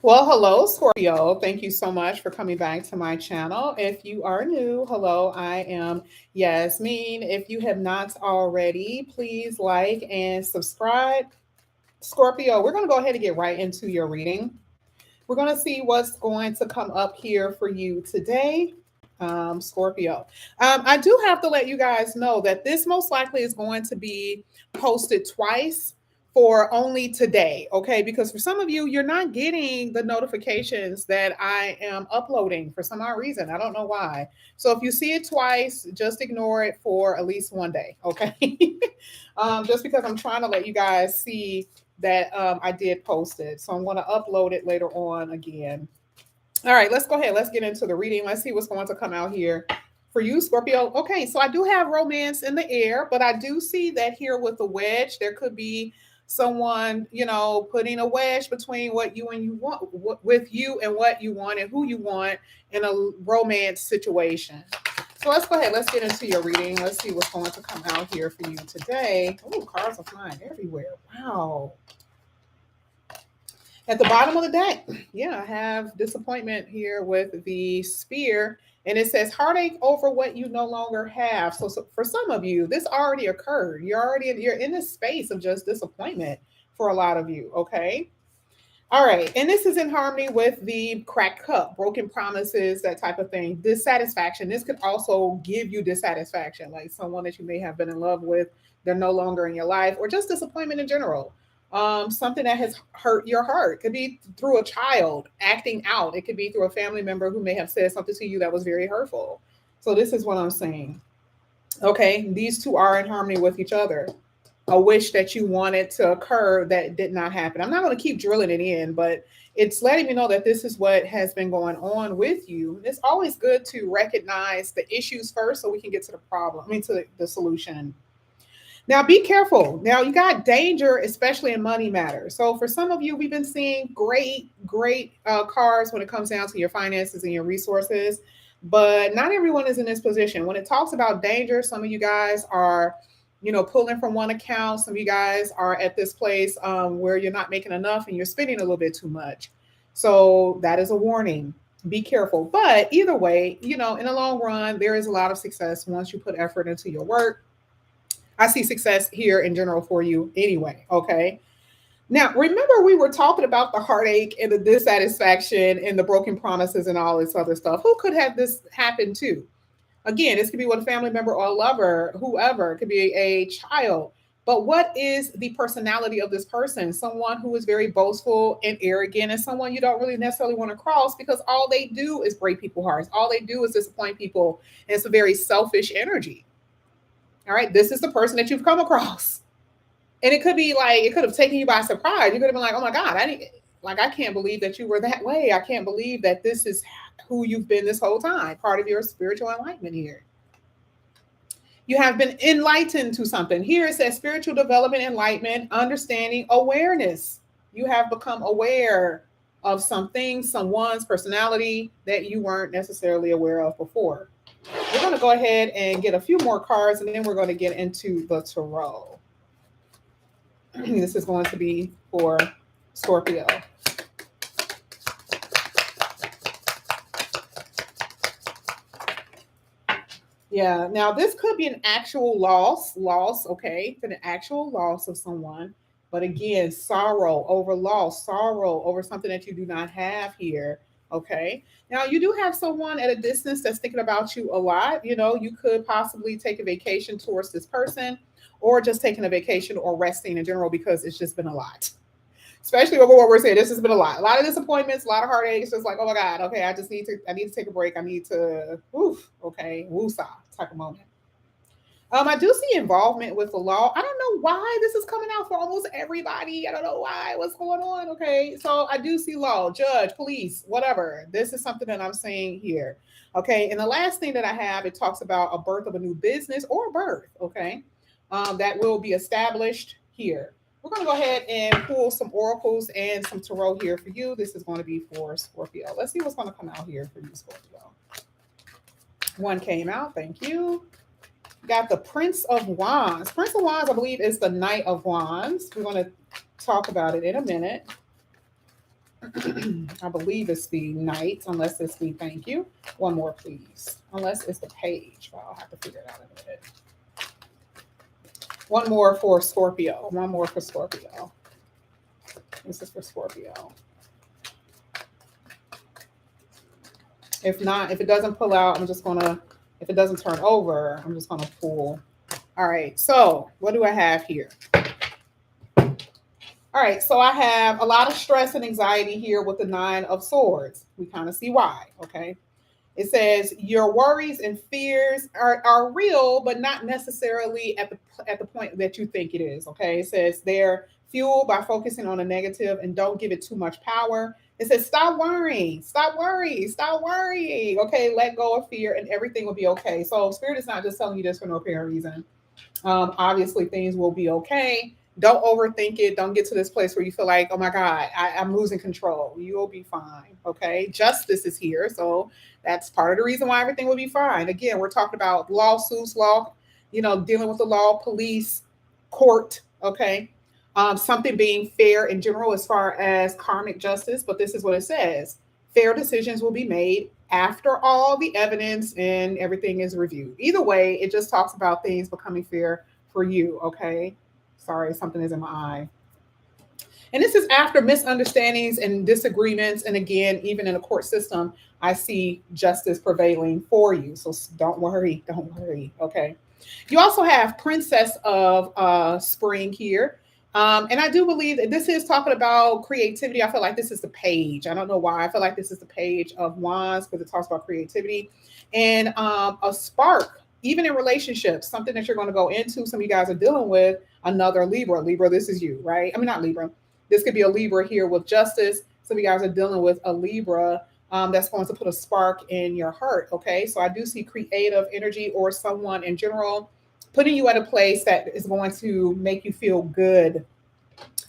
Well, hello, Scorpio. Thank you so much for coming back to my channel. If you are new, hello, I am Yasmin. If you have not already, please like and subscribe. Scorpio, we're going to go ahead and get right into your reading. We're going to see what's going to come up here for you today, Scorpio. I do have to let you guys know that this most likely is going to be posted twice for only today, okay? Because for some of you, you're not getting the notifications that I am uploading for some odd reason. I don't know why. So if you see it twice, just ignore it for at least one day, okay? Just because I'm trying to let you guys see that I did post it. So I'm going to upload it later on again. All right, let's go ahead. Let's get into the reading. Let's see what's going to come out here for you, Scorpio. Okay, so I do have romance in the air, but I do see that here with the wedge, there could be someone, putting a wedge between what you and you want, with you and what you want and who you want in a romance situation. So let's go ahead. Let's get into your reading. Let's see what's going to come out here for you today. Oh, cards are flying everywhere. Wow. At the bottom of the deck, yeah, I have disappointment here with the spear. And it says heartache over what you no longer have. So for some of you, this already occurred. You're in this space of just disappointment for a lot of you. Okay. All right. And this is in harmony with the cracked cup, broken promises, that type of thing. Dissatisfaction. This could also give you dissatisfaction, like someone that you may have been in love with, they're no longer in your life, or just disappointment in general. Something that has hurt your heart. It could be through a child acting out. It could be through a family member who may have said something to you that was very hurtful. So this is what I'm saying. Okay. These two are in harmony with each other. A wish that you wanted to occur that did not happen. I'm not going to keep drilling it in, but it's letting me know that this is what has been going on with you. It's always good to recognize the issues first so we can get to the problem, to the solution. Now, be careful. Now, you got danger, especially in money matters. So, for some of you, we've been seeing great cards when it comes down to your finances and your resources, but not everyone is in this position. When it talks about danger, some of you guys are, pulling from one account. Some of you guys are at this place where you're not making enough and you're spending a little bit too much. So, that is a warning. Be careful. But either way, in the long run, there is a lot of success once you put effort into your work. I see success here in general for you anyway. Okay. Now, remember, we were talking about the heartache and the dissatisfaction and the broken promises and all this other stuff. Who could have this happen to? Again, this could be with a family member or a lover, whoever. It could be a child. But what is the personality of this person? Someone who is very boastful and arrogant, and someone you don't really necessarily want to cross because all they do is break people's hearts. All they do is disappoint people. And it's a very selfish energy. All right, this is the person that you've come across. And it could be like, it could have taken you by surprise. You could have been like, oh my God, I can't believe that you were that way. I can't believe that this is who you've been this whole time. Part of your spiritual enlightenment here. You have been enlightened to something. Here it says spiritual development, enlightenment, understanding, awareness. You have become aware of something, someone's personality that you weren't necessarily aware of before. We're going to go ahead and get a few more cards, and then we're going to get into the tarot. This is going to be for Scorpio. Yeah, now this could be an actual loss, okay? An actual loss of someone. But again, sorrow over loss, sorrow over something that you do not have here, okay? Now, you do have someone at a distance that's thinking about you a lot. You could possibly take a vacation towards this person or just taking a vacation or resting in general because it's just been a lot. Especially over what we're saying, this has been a lot. A lot of disappointments, a lot of heartaches. Just like, oh my God, okay, I need to take a break. I need to, okay, woosah type of moment. I do see involvement with the law. I don't know why this is coming out for almost everybody. I don't know why. What's going on? Okay. So I do see law, judge, police, whatever. This is something that I'm saying here. Okay. And the last thing that I have, it talks about a birth of a new business or birth. Okay. That will be established here. We're going to go ahead and pull some oracles and some tarot here for you. This is going to be for Scorpio. Let's see what's going to come out here for you, Scorpio. One came out. Thank you. Got the Prince of Wands. Prince of Wands, I believe, is the Knight of Wands. We're going to talk about it in a minute. I believe it's the Knight, unless it's the, thank you. One more, please. Unless it's the Page. Well, I'll have to figure it out in a minute. One more for Scorpio. One more for Scorpio. This is for Scorpio. If not, if it doesn't pull out, I'm just gonna, if it doesn't turn over, I'm just gonna pull. All right, so what do I have here? All right, so I have a lot of stress and anxiety here with the Nine of Swords. We kind of see why, okay? It says your worries and fears are real, but not necessarily at the point that you think it is, okay? It says they're fueled by focusing on the negative and don't give it too much power. It says stop worrying, stop worrying, stop worrying, okay? Let go of fear and everything will be okay. So Spirit is not just telling you this for no apparent reason. Obviously, things will be okay. Don't overthink it. Don't get to this place where you feel like, oh my God, I'm losing control. You will be fine. Okay. Justice is here. So that's part of the reason why everything will be fine. Again, we're talking about lawsuits, law, dealing with the law, police, court. Okay. Something being fair in general as far as karmic justice. But this is what it says: fair decisions will be made after all the evidence and everything is reviewed. Either way, it just talks about things becoming fair for you. Okay. Sorry, something is in my eye. And this is after misunderstandings and disagreements. And again, even in a court system, I see justice prevailing for you. So don't worry. Don't worry. Okay. You also have Princess of Spring here. And I do believe that this is talking about creativity. I feel like this is the Page. I don't know why. I feel like this is the Page of Wands because it talks about creativity and a spark, even in relationships, something that you're going to go into. Some of you guys are dealing with another Libra. Libra, this is you, right? I mean, not Libra. This could be a Libra here with justice. Some of you guys are dealing with a Libra that's going to put a spark in your heart. Okay. So I do see creative energy or someone in general putting you at a place that is going to make you feel good.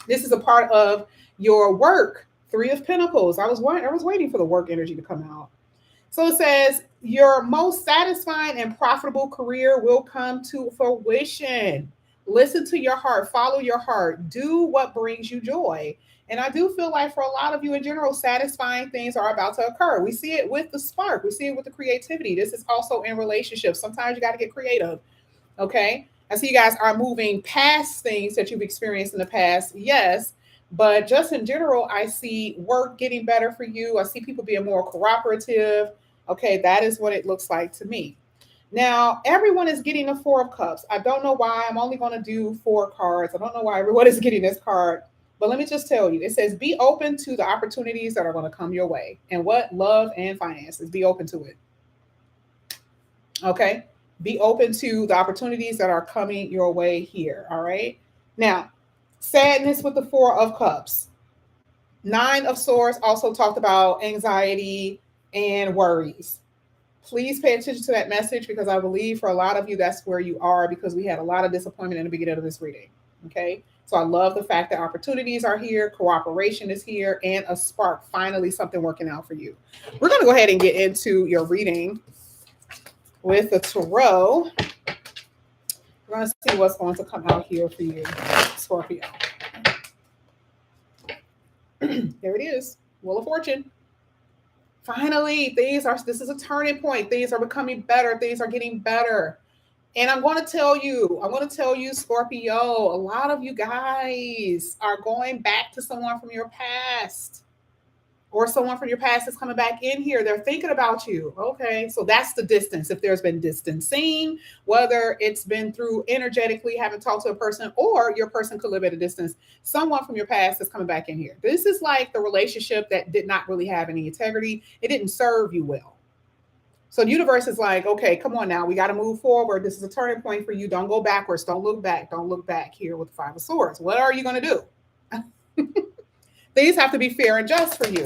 This is a part of your work. Three of Pentacles. I was waiting for the work energy to come out. So it says your most satisfying and profitable career will come to fruition. Listen to your heart, follow your heart, do what brings you joy. And I do feel like for a lot of you in general, satisfying things are about to occur. We see it with the spark, we see it with the creativity. This is also in relationships. Sometimes you got to get creative. Okay. I see you guys are moving past things that you've experienced in the past. Yes. But just in general, I see work getting better for you. I see people being more cooperative. Okay. That is what it looks like to me. Now, everyone is getting a Four of Cups. I don't know why. I'm only going to do 4 cards. I don't know why everyone is getting this card. But let me just tell you, it says be open to the opportunities that are going to come your way. And what? Love and finances. Be open to it. Okay? Be open to the opportunities that are coming your way here. All right? Now, sadness with the 4 of Cups. 9 of Swords also talked about anxiety and worries. Please pay attention to that message because I believe for a lot of you, that's where you are because we had a lot of disappointment in the beginning of this reading. Okay. So I love the fact that opportunities are here, cooperation is here, and a spark, finally something working out for you. We're going to go ahead and get into your reading with the tarot. We're going to see what's going to come out here for you, Scorpio. There it is. Wheel of Fortune. Finally, this is a turning point. Things are becoming better. Things are getting better. And I'm going to tell you, Scorpio, a lot of you guys are going back to someone from your past. Or someone from your past is coming back in here. They're thinking about you. Okay. So that's the distance. If there's been distancing, whether it's been through energetically having talked to a person or your person could live at a distance, someone from your past is coming back in here. This is like the relationship that did not really have any integrity. It didn't serve you well. So the universe is like, okay, come on now. We got to move forward. This is a turning point for you. Don't go backwards. Don't look back. Don't look back here with the 5 of Swords. What are you going to do? Things have to be fair and just for you.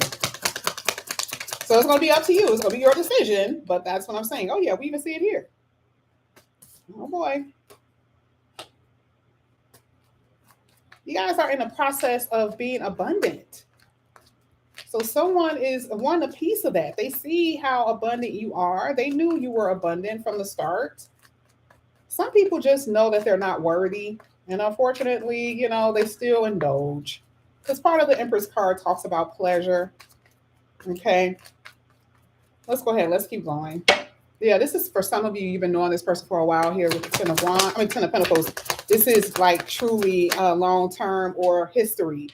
So it's going to be up to you. It's going to be your decision. But that's what I'm saying. Oh, yeah, we even see it here. Oh, boy. You guys are in the process of being abundant. So someone is wanting a piece of that. They see how abundant you are. They knew you were abundant from the start. Some people just know that they're not worthy. And unfortunately, they still indulge. Because part of the Empress card talks about pleasure. Okay. Let's go ahead. Let's keep going. Yeah, this is for some of you. You've been knowing this person for a while here with the Ten of Wands. I mean, Ten of Pentacles. This is like truly long term or history.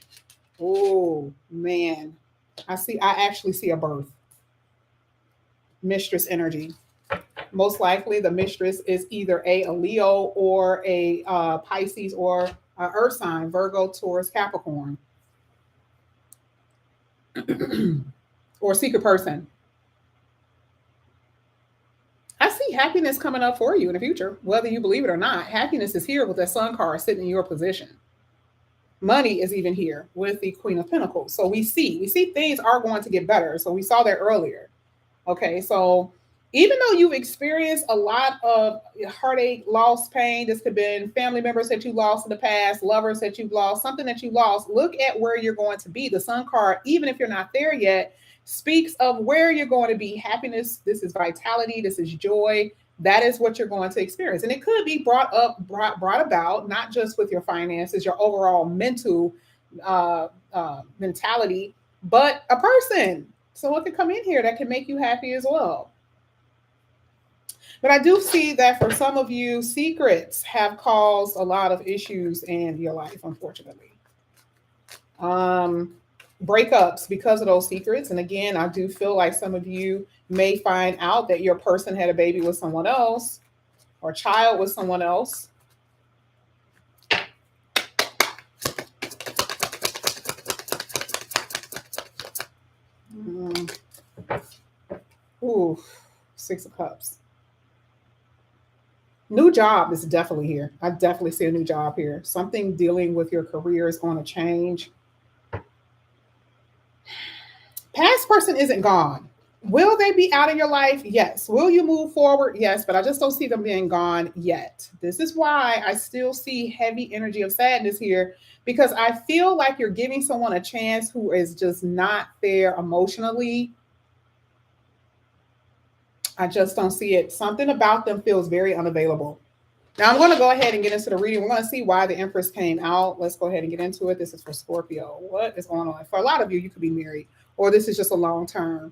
Oh man, I actually see a birth. Mistress energy. Most likely, the mistress is either a Leo or a Pisces or Earth sign, Virgo, Taurus, Capricorn, or secret person. I see happiness coming up for you in the future, whether you believe it or not. Happiness is here with the Sun card sitting in your position. Money is even here with the Queen of Pentacles. So we see things are going to get better. So we saw that earlier. Okay, so even though you've experienced a lot of heartache, loss, pain, this could have been family members that you lost in the past, lovers that you've lost, something that you lost, look at where you're going to be. The Sun card, even if you're not there yet, speaks of where you're going to be. Happiness, this is vitality, this is joy. That is what you're going to experience. And it could be brought about, not just with your finances, your overall mental mentality, but a person. So it could come in here that can make you happy as well. But I do see that for some of you, secrets have caused a lot of issues in your life, unfortunately. Breakups because of those secrets. And again, I do feel like some of you may find out that your person had a baby with someone else or a child with someone else. Ooh, Six of Cups. New job is definitely here. I definitely see a new job here. Something dealing with your career is going to change. Past person isn't gone. Will they be out of your life? Yes. Will you move forward? Yes, but I just don't see them being gone yet. This is why I still see heavy energy of sadness here, because I feel like you're giving someone a chance who is just not there emotionally. I just don't see it. Something about them feels very unavailable. Now I'm going to go ahead and get into the reading. We're going to see why the Empress came out. Let's go ahead and get into it. This is for Scorpio. What is going on? For a lot of you, you could be married, or this is just a long term.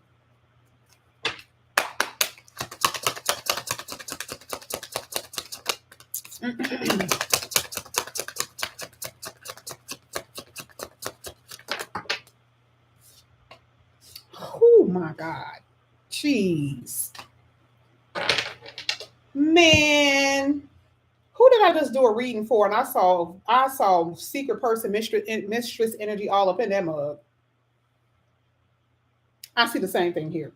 Oh my God. Jeez. Man. Who did I just do a reading for? And I saw secret person, mistress energy all up in that mug. I see the same thing here.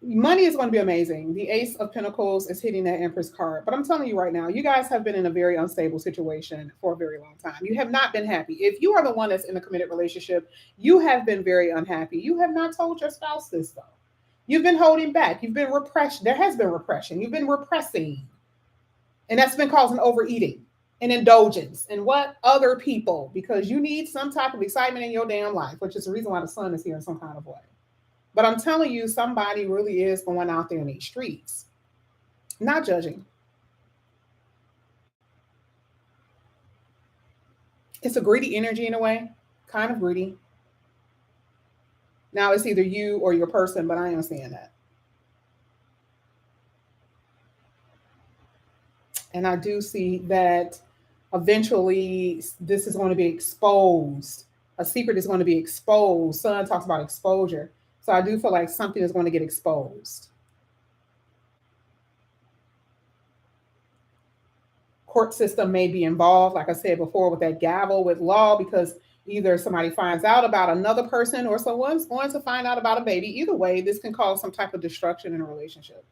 Money is going to be amazing. The Ace of Pentacles is hitting that Empress card. But I'm telling you right now, you guys have been in a very unstable situation for a very long time. You have not been happy. If you are the one that's in a committed relationship, you have been very unhappy. You have not told your spouse this, though. You've been holding back. You've been repression. There has been repression. You've been repressing. And that's been causing overeating and indulgence and what other people, because you need some type of excitement in your damn life, which is the reason why the sun is here in some kind of way. But I'm telling you, somebody really is going out there in these streets. Not judging. It's a greedy energy in a way, kind of greedy. Now it's either you or your person, but I ain't saying that. And I do see that eventually this is going to be exposed. A secret is going to be exposed. Sun talks about exposure. So I do feel like something is going to get exposed. Court system may be involved, like I said before, with that gavel, with law, because either somebody finds out about another person or someone's going to find out about a baby. Either way, this can cause some type of destruction in a relationship.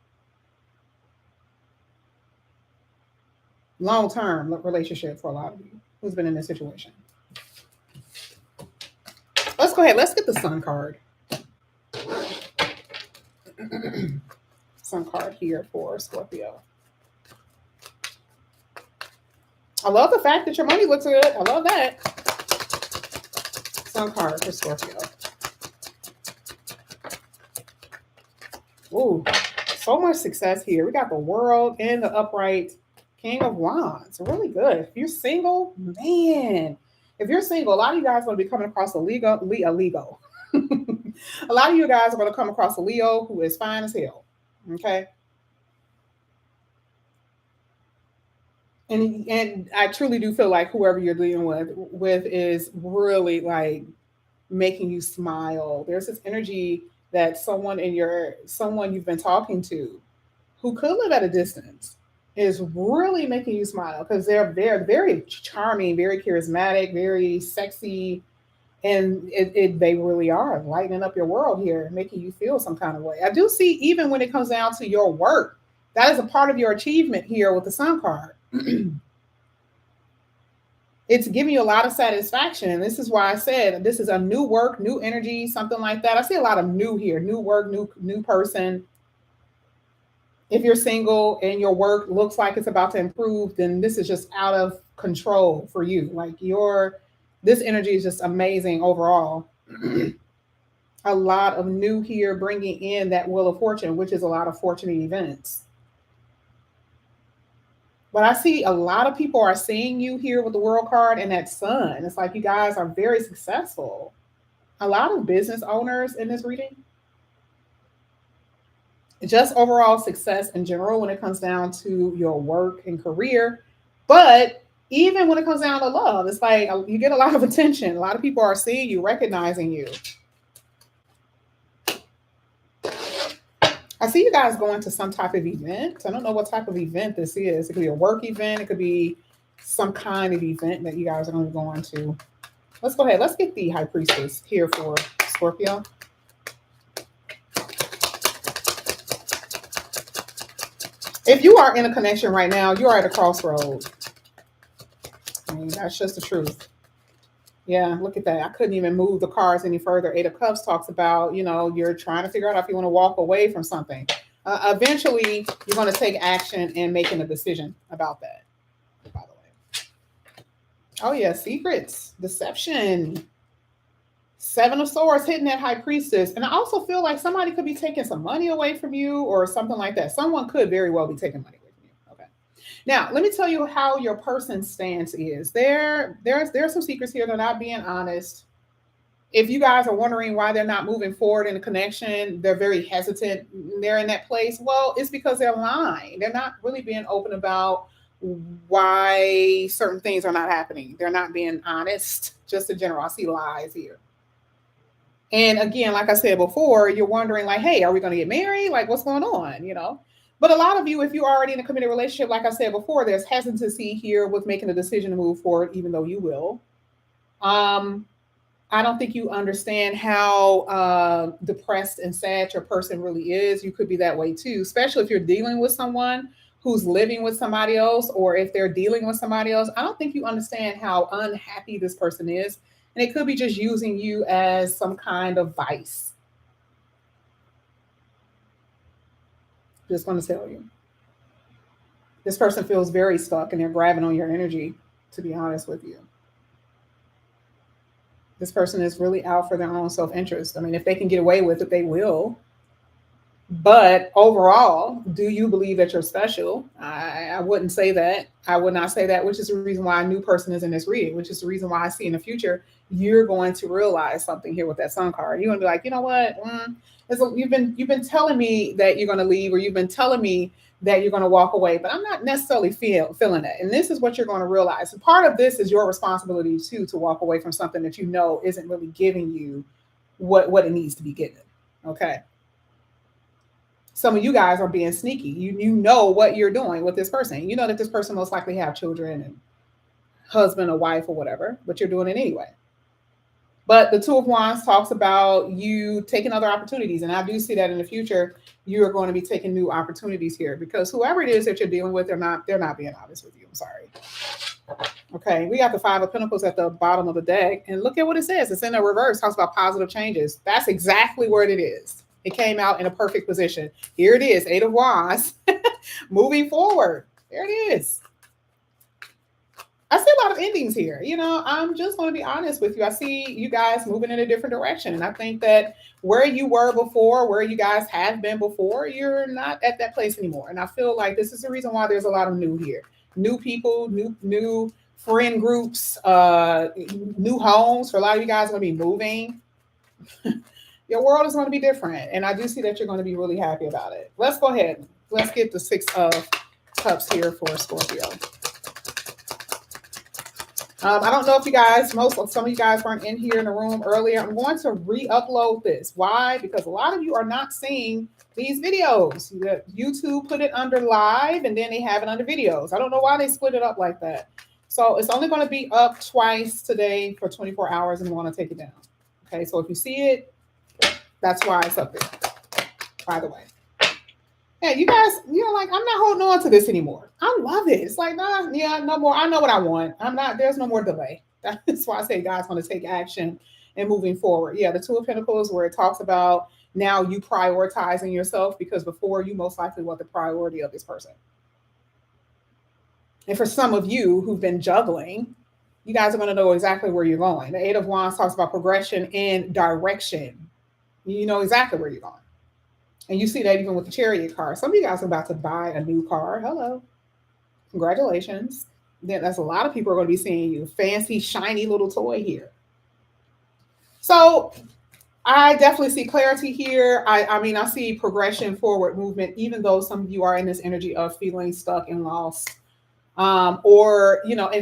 Long-term relationship for a lot of you who's been in this situation. Let's go ahead. Let's get the Sun card. Sun card here for Scorpio. I love the fact that your money looks good. I love that. Sun card for Scorpio. Ooh, so much success here. We got the World and the upright King of Wands. Really good. If you're single, man, If you're single, a lot of you guys are going to be coming across a Leo. A lot of you guys are going to come across a Leo who is fine as hell. Okay. And I truly do feel like whoever you're dealing with is really like making you smile. There's this energy that someone you've been talking to who could live at a distance is really making you smile because they're very charming, very charismatic, very sexy, and they really are lightening up your world here, making you feel some kind of way. I do see even when it comes down to your work, that is a part of your achievement here with the Sun card. It's giving you a lot of satisfaction. And this is why I said this is a new work, new energy, something like that. I see a lot of new here, new work, new person. If you're single and your work looks like it's about to improve, then this is just out of control for you. Like this energy is just amazing overall. A lot of new here bringing in that wheel of fortune, which is a lot of fortunate events. But I see a lot of people are seeing you here with the world card and that sun. It's like you guys are very successful. A lot of business owners in this reading. Just overall success in general when it comes down to your work and career. But even when it comes down to love, it's like you get a lot of attention. A lot of people are seeing you, recognizing you. I see you guys going to some type of event. I don't know what type of event this is. It could be a work event. It could be some kind of event that you guys are going to be going to. Let's go ahead. Let's get the High Priestess here for Scorpio. If you are in a connection right now, you are at a crossroad. I mean, that's just the truth. Yeah, look at that. I couldn't even move the cards any further. Eight of Cups talks about, you're trying to figure out if you want to walk away from something. Eventually, you're going to take action and making a decision about that, by the way. Oh, yeah, secrets, deception. Seven of Swords hitting that High Priestess. And I also feel like somebody could be taking some money away from you or something like that. Someone could very well be taking money away from you. Okay. Now, let me tell you how your person's stance is. There's some secrets here. They're not being honest. If you guys are wondering why they're not moving forward in a connection, they're very hesitant. They're in that place. Well, it's because they're lying. They're not really being open about why certain things are not happening. They're not being honest. Just in general, I see lies here. And again, like I said before, you're wondering like, hey, are we going to get married? Like, what's going on? But a lot of you, if you're already in a committed relationship, like I said before, there's hesitancy here with making a decision to move forward, even though you will. I don't think you understand how depressed and sad your person really is. You could be that way too, especially if you're dealing with someone who's living with somebody else, or if they're dealing with somebody else. I don't think you understand how unhappy this person is. And it could be just using you as some kind of vice. Just going to tell you. This person feels very stuck and they're grabbing on your energy, to be honest with you. This person is really out for their own self-interest. I mean, if they can get away with it, they will. But overall, do you believe that you're special? I wouldn't say that. I would not say that, which is the reason why a new person is in this reading, which is the reason why I see in the future, you're going to realize something here with that Sun card. You're going to be like, you know what? You've been telling me that you're going to leave, or you've been telling me that you're going to walk away, but I'm not necessarily feeling that. And this is what you're going to realize. And part of this is your responsibility too, to walk away from something that you know isn't really giving you what it needs to be given. Okay. Some of you guys are being sneaky. You know what you're doing with this person. You know that this person most likely have children and husband or wife or whatever, but you're doing it anyway. But the Two of Wands talks about you taking other opportunities. And I do see that in the future, you are going to be taking new opportunities here, because whoever it is that you're dealing with, they're not being honest with you. I'm sorry. Okay, we got the Five of Pentacles at the bottom of the deck. And look at what it says. It's in the reverse. Talks about positive changes. That's exactly where it is. It came out in a perfect position. Here it is, Eight of Wands. Moving forward. There it is. I see a lot of endings here. I'm just going to be honest with you. I see you guys moving in a different direction. And I think that where you were before, where you guys have been before, you're not at that place anymore. And I feel like this is the reason why there's a lot of new here. New people, new friend groups, new homes. For a lot of you guys are going to be moving. Your world is going to be different. And I do see that you're going to be really happy about it. Let's go ahead. Let's get the 6 of Cups here for Scorpio. I don't know if you guys, some of you guys weren't in here in the room earlier. I'm going to re-upload this. Why? Because a lot of you are not seeing these videos. YouTube put it under live and then they have it under videos. I don't know why they split it up like that. So it's only going to be up twice today for 24 hours and we want to take it down. Okay, so if you see it, that's why it's up there, by the way. Yeah, you guys, you're like, I'm not holding on to this anymore. I love it. It's like, nah, yeah, no more. I know what I want. There's no more delay. That's why I say God's going to take action and moving forward. Yeah, the 2 of Pentacles where it talks about now you prioritizing yourself because before you most likely were the priority of this person. And for some of you who've been juggling, you guys are going to know exactly where you're going. The 8 of Wands talks about progression and direction. You know exactly where you're going. And you see that even with the Chariot card. Some of you guys are about to buy a new car. Hello. Congratulations. That's a lot of people are going to be seeing you. Fancy, shiny little toy here. So I definitely see clarity here. I see progression, forward movement, even though some of you are in this energy of feeling stuck and lost. And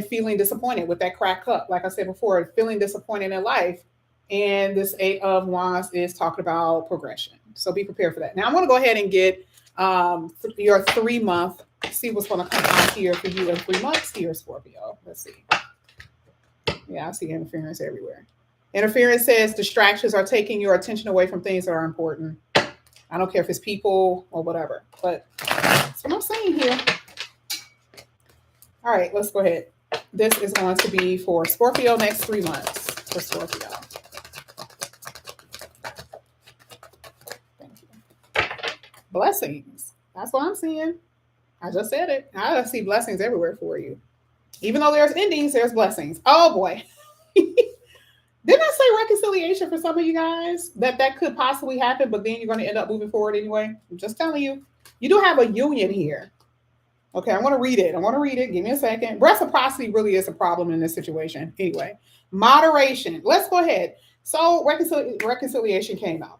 feeling disappointed with that cracked cup. Like I said before, feeling disappointed in life. And this 8 of Wands is talking about progression. So be prepared for that. Now I'm going to go ahead and get your 3-month, see what's going to come out here for you in 3 months here, Scorpio. Let's see. Yeah, I see interference everywhere. Interference says distractions are taking your attention away from things that are important. I don't care if it's people or whatever, but that's what I'm saying here. All right, let's go ahead. This is going to be for Scorpio next 3 months for Scorpio. Thank you. Blessings. That's what I'm seeing. I just said it. I see blessings everywhere for you. Even though there's endings, there's blessings. Oh boy. Didn't I say reconciliation for some of you guys? That could possibly happen, but then you're going to end up moving forward anyway. I'm just telling you. You do have a union here. Okay, I'm going to read it. Give me a second. Reciprocity really is a problem in this situation. Anyway, moderation. Let's go ahead. So reconciliation came out.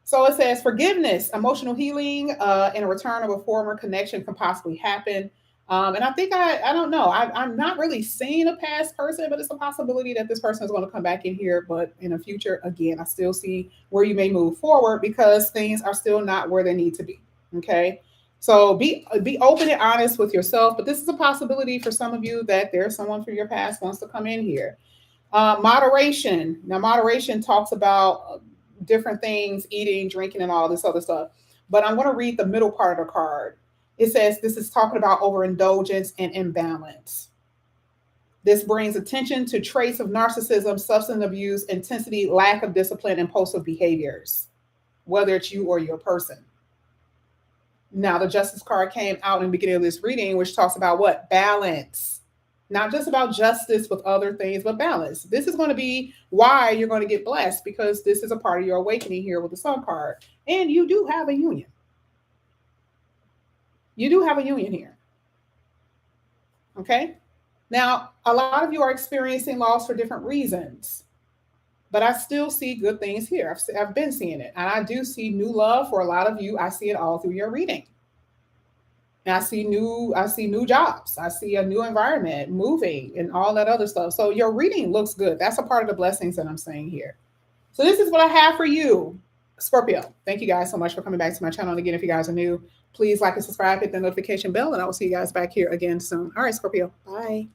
So it says forgiveness, emotional healing, and a return of a former connection can possibly happen. And I think I don't know. I'm not really seeing a past person, but it's a possibility that this person is going to come back in here. But in the future, again, I still see where you may move forward because things are still not where they need to be. Okay. So be open and honest with yourself. But this is a possibility for some of you that there's someone from your past wants to come in here. Moderation. Now, moderation talks about different things, eating, drinking, and all this other stuff. But I'm going to read the middle part of the card. It says this is talking about overindulgence and imbalance. This brings attention to traits of narcissism, substance abuse, intensity, lack of discipline, impulsive behaviors, whether it's you or your person. Now, the Justice card came out in the beginning of this reading, which talks about what? Balance. Not just about justice with other things, but balance. This is going to be why you're going to get blessed, because this is a part of your awakening here with the Sun card. And you do have a union. You do have a union here. Okay? Now, a lot of you are experiencing loss for different reasons, but I still see good things here. I've been seeing it. And I do see new love for a lot of you. I see it all through your reading. And I see new jobs. I see a new environment, moving, and all that other stuff. So your reading looks good. That's a part of the blessings that I'm saying here. So this is what I have for you, Scorpio. Thank you guys so much for coming back to my channel. And again, if you guys are new, please like and subscribe, hit the notification bell, and I will see you guys back here again soon. All right, Scorpio. Bye.